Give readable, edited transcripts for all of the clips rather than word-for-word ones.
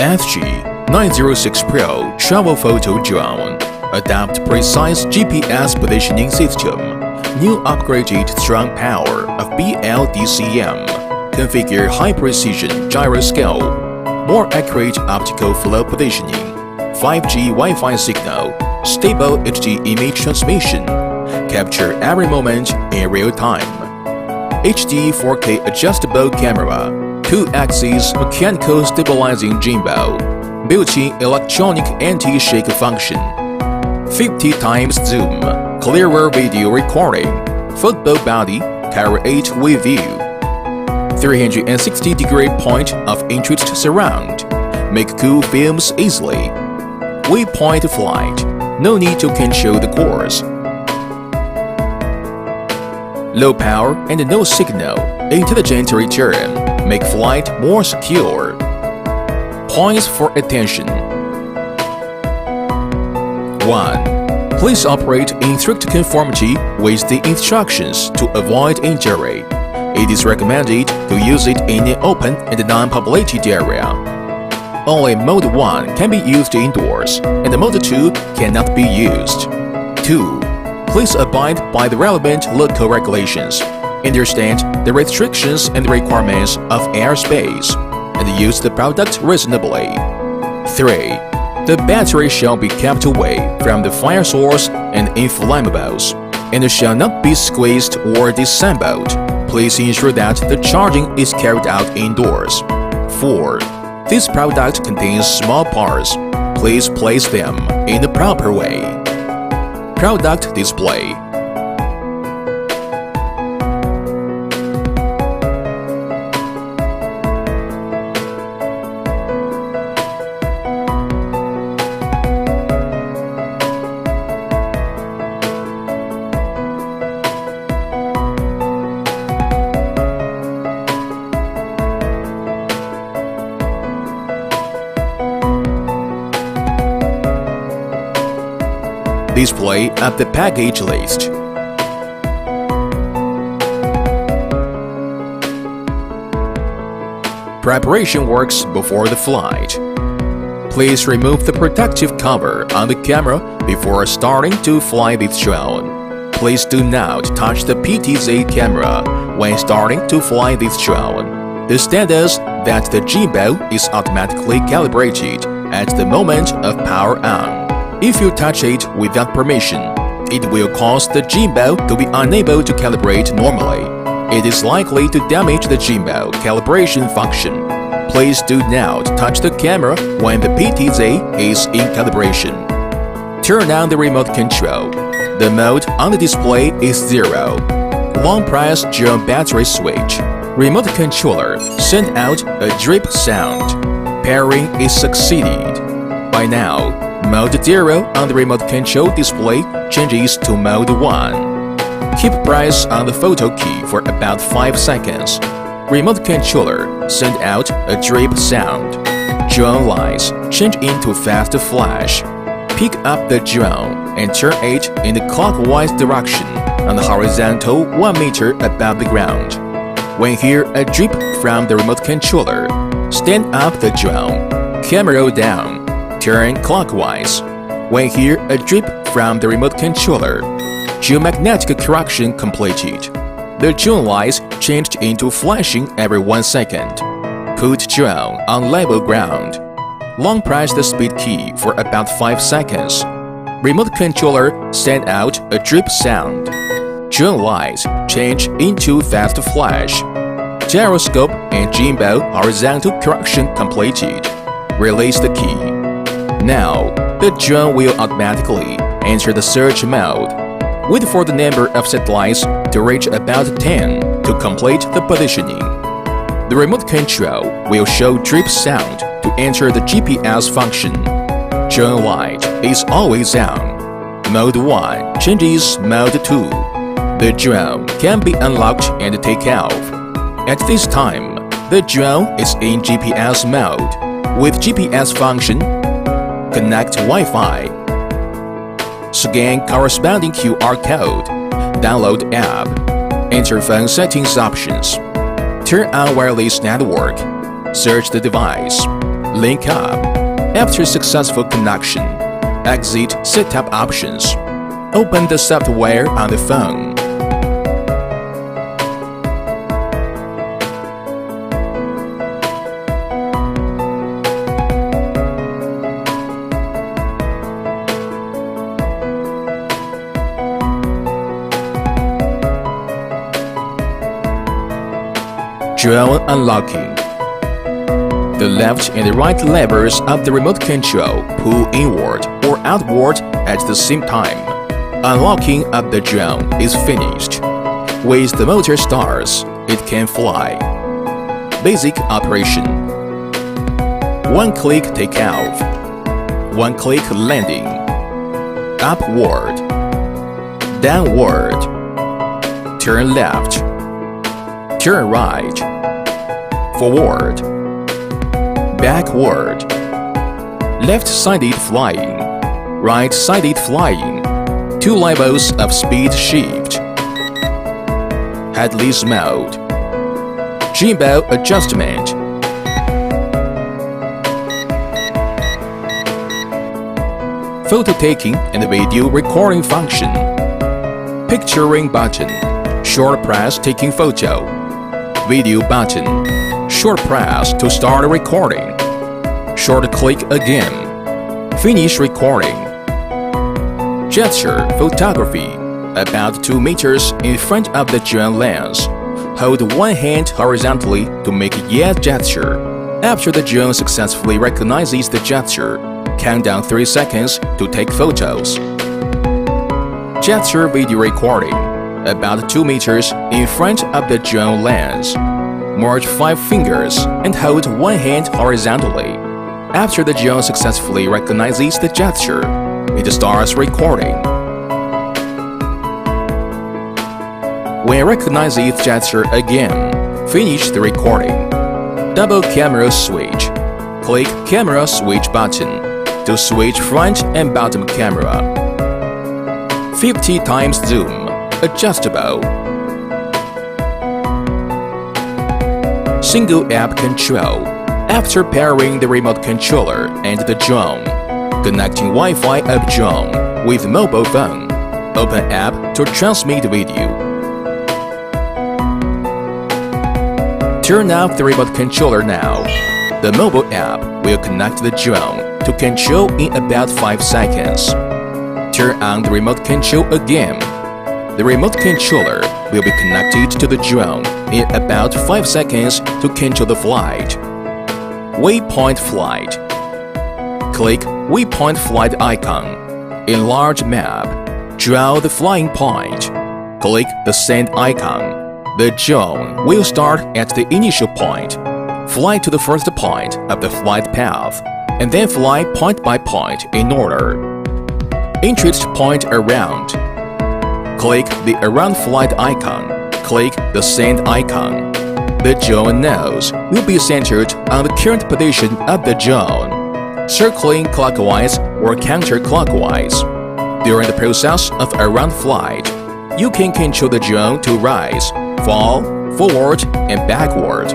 SG906PRO travel photo drone. Adopt precise GPS positioning system. New upgraded strong power of BLDCM. Configure high-precision gyroscope. More accurate optical flow positioning. 5G Wi-Fi signal. Stable HD image transmission. Capture every moment in real time. HD 4K adjustable camera. 2-axis mechanical stabilizing gimbal. Built-in electronic anti-shake function. 50 times zoom. Clearer video recording. Football body. Carry 8 with view. 360-degree point of interest surround. Make cool films easily. Waypoint flight. No need to control the course. Low power and no signal. Intelligent return. Make flight more secure. Points for attention. 1. Please operate in strict conformity with the instructions to avoid injury. It is recommended to use it in an open and non-populated area. Only Mode 1 can be used indoors, and Mode 2 cannot be used. 2. Please abide by the relevant local regulations. Understand the restrictions and requirements of airspace, and use the product reasonably. 3. The battery shall be kept away from the fire source and inflammables, and shall not be squeezed or disassembled. Please ensure that the charging is carried out indoors. 4. This product contains small parts. Please place them in the proper way. Product display. Display of the package list. Preparation works before the flight. Please remove the protective cover on the camera before starting to fly this drone. Please do not touch the PTZ camera when starting to fly this drone. The status that the gimbal is automatically calibrated at the moment of power on. If you touch it without permission, it will cause the gimbal to be unable to calibrate normally. It is likely to damage the gimbal calibration function. Please do not touch the camera when the PTZ is in calibration. Turn on the remote control. The mode on the display is 0. Long press drone battery switch. Remote controller send out a drip sound. Pairing is succeeded. By now, Mode 0 on the remote control display changes to Mode 1. Keep press on the photo key for about 5 seconds. Remote controller send out a drip sound. Drone lights change into fast flash. Pick up the drone and turn it in the clockwise direction on the horizontal 1 meter above the ground. When hear a drip from the remote controller, stand up the drone, camera down. Turn clockwise. When hear a drip from the remote controller, geomagnetic correction completed. The drone lights changed into flashing every 1 second. Put drone on level ground. Long press the speed key for about 5 seconds. Remote controller send out a drip sound. Drone lights change into fast flash. Gyroscope and gimbal horizontal correction completed. Release the key. Now, the drone will automatically enter the search mode. Wait for the number of satellites to reach about 10 to complete the positioning. The remote control will show drip sound to enter the GPS function. Drone light is always on. Mode 1 changes Mode 2. The drone can be unlocked and take off. At this time, the drone is in GPS mode. With GPS function, connect Wi-Fi. Scan corresponding QR code. Download app. Enter phone settings options. Turn on wireless network. Search the device. Link up. After successful connection, exit Setup Options. Open the software on the phone. Drone unlocking. The left and the right levers of the remote control pull inward or outward at the same time. Unlocking of the drone is finished. With the motor starts, it can fly. Basic operation. One-click takeoff. One-click landing. Upward. Downward. Turn left. Turn right. Forward. Backward. Left-sided flying. Right-sided flying. 2 levels of speed shift. Headless mode. Gimbal adjustment. Photo taking and video recording function. Picturing button. Short press taking photo. Video button. Short press to start recording. Short click again. Finish recording. Gesture photography. About 2 meters in front of the drone lens. Hold one hand horizontally to make a yes gesture. After the drone successfully recognizes the gesture, count down 3 seconds to take photos. Gesture video recording. About 2 meters in front of the drone lens. Merge 5 fingers and hold one hand horizontally. After the drone successfully recognizes the gesture, it starts recording. When it recognizes the gesture again, finish the recording. Double camera switch. Click camera switch button to switch front and bottom camera. 50 times zoom. Adjustable. Single app control. After pairing the remote controller and the drone, connecting Wi-Fi of drone with mobile phone, open app to transmit video. Turn off the remote controller now. The mobile app will connect the drone to control in about 5 seconds. Turn on the remote control again. The remote controller will be connected to the drone in about 5 seconds to control the flight. Waypoint flight. Click Waypoint flight icon. Enlarge map. Draw the flying point. Click the send icon. The drone will start at the initial point. Fly to the first point of the flight path, and then fly point by point in order. Interest point around. Click the around flight icon. Click the send icon. The drone nose will be centered on the current position of the drone, circling clockwise or counterclockwise. During the process of around flight, you can control the drone to rise, fall, forward, and backward.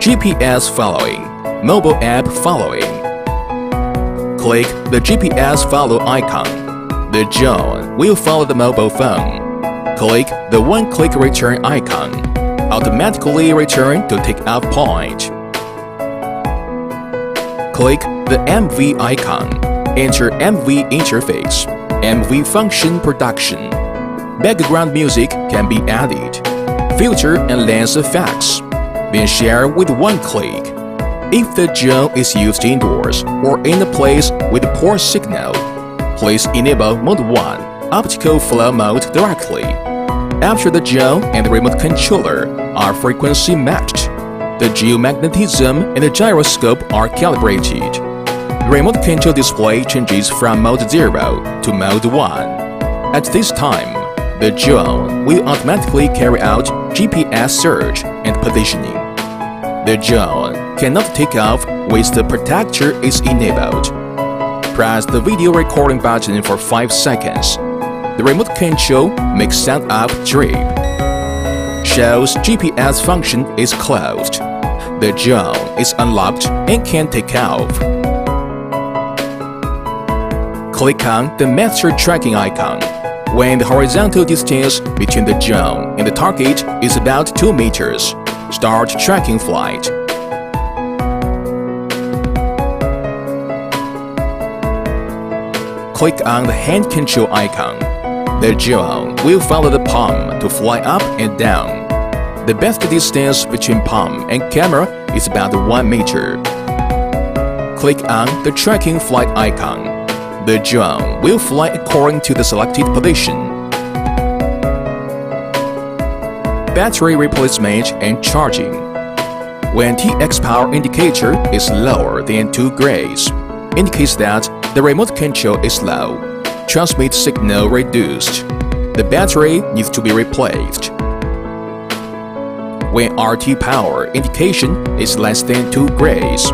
GPS following. Mobile app following. Click the GPS follow icon. The drone will follow the mobile phone. Click the one-click return icon. Automatically return to takeoff point. Click the MV icon. Enter MV interface. MV function production. Background music can be added. Filter and lens effects. Then share with one click. If the drone is used indoors or in a place with poor signal, please enable Mode 1 optical flow mode directly. After the drone and the remote controller are frequency matched, the geomagnetism and the gyroscope are calibrated. The remote control display changes from Mode 0 to Mode 1. At this time, the drone will automatically carry out GPS search and positioning. The drone cannot take off once the protector is enabled. Press the video recording button for 5 seconds. The remote control makes sound up drip. Shows GPS function is closed. the drone is unlocked and can take off. Click on the master tracking icon when the horizontal distance between the drone and the target is about 2 meters. Start tracking flight. Click on the hand control icon. The drone will follow the palm to fly up and down. The best distance between palm and camera is about 1 meter. Click on the tracking flight icon. The drone will fly according to the selected position. Battery replacement and charging. When TX power indicator is lower than 2 grays, indicates that the remote control is low. Transmit signal reduced. The battery needs to be replaced. When RT power indication is less than 2 grays,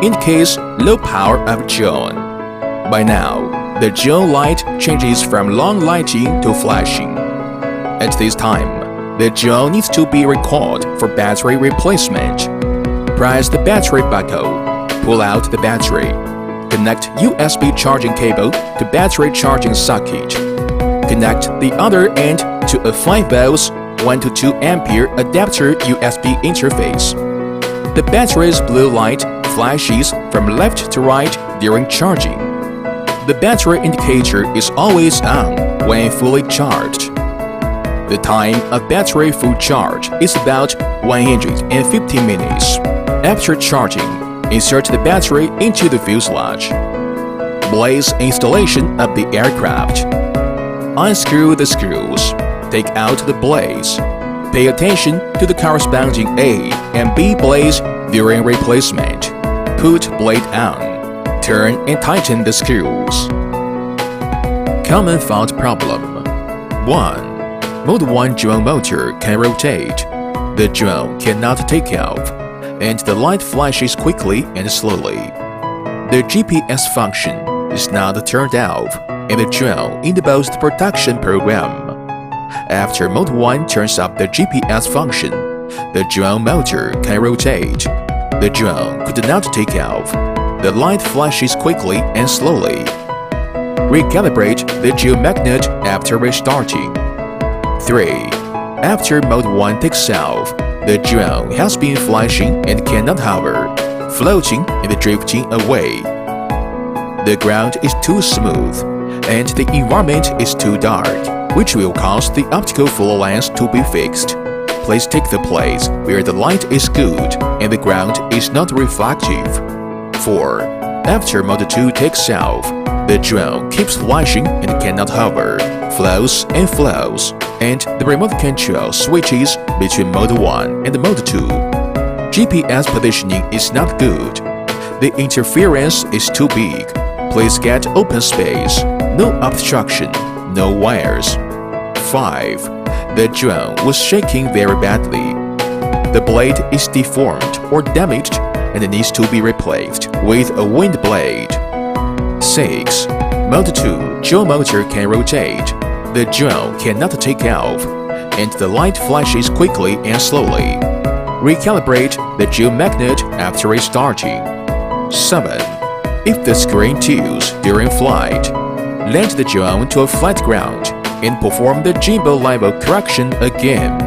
indicates low power of drone. By now, the drone light changes from long lighting to flashing. At this time, the drone needs to be recalled for battery replacement. Press the battery buckle. Pull out the battery. Connect USB charging cable to battery charging socket. Connect the other end to a 5 volts 1 to 2 ampere adapter USB interface. The battery's blue light flashes from left to right during charging. The battery indicator is always on when fully charged. The time of battery full charge is about 150 minutes. After charging, insert the battery into the fuselage. Blaze installation of the aircraft. Unscrew the screws. Take out the blaze. Pay attention to the corresponding A and B blaze during replacement. Put blade on. Turn and tighten the screws. Common fault problem. 1. Mode 1 drone motor can rotate. The drone cannot take off, and the light flashes quickly and slowly. The GPS function is not turned off in the drone in the post-production program. After Mode 1 turns off the GPS function, the drone motor can rotate. The drone could not take off. The light flashes quickly and slowly. Recalibrate the geomagnet after restarting. 3. After Mode 1 takes off, the drone has been flashing and cannot hover, floating and drifting away. The ground is too smooth, and the environment is too dark, which will cause the optical flow lens to be fixed. Please take the place where the light is good and the ground is not reflective. 4. After Mode 2 takes off, the drone keeps flashing and cannot hover, flows, and the remote control switches between Mode 1 and Mode 2. GPS positioning is not good. The interference is too big. Please get open space, no obstruction, no wires. 5. The drone was shaking very badly. The blade is deformed or damaged and needs to be replaced with a wind blade. 6. Mode 2 drone motor can rotate. The drone cannot take off, and the light flashes quickly and slowly. Recalibrate the geomagnet after restarting. 7. If the screen tilts during flight, land the drone to a flat ground and perform the gimbal level correction again.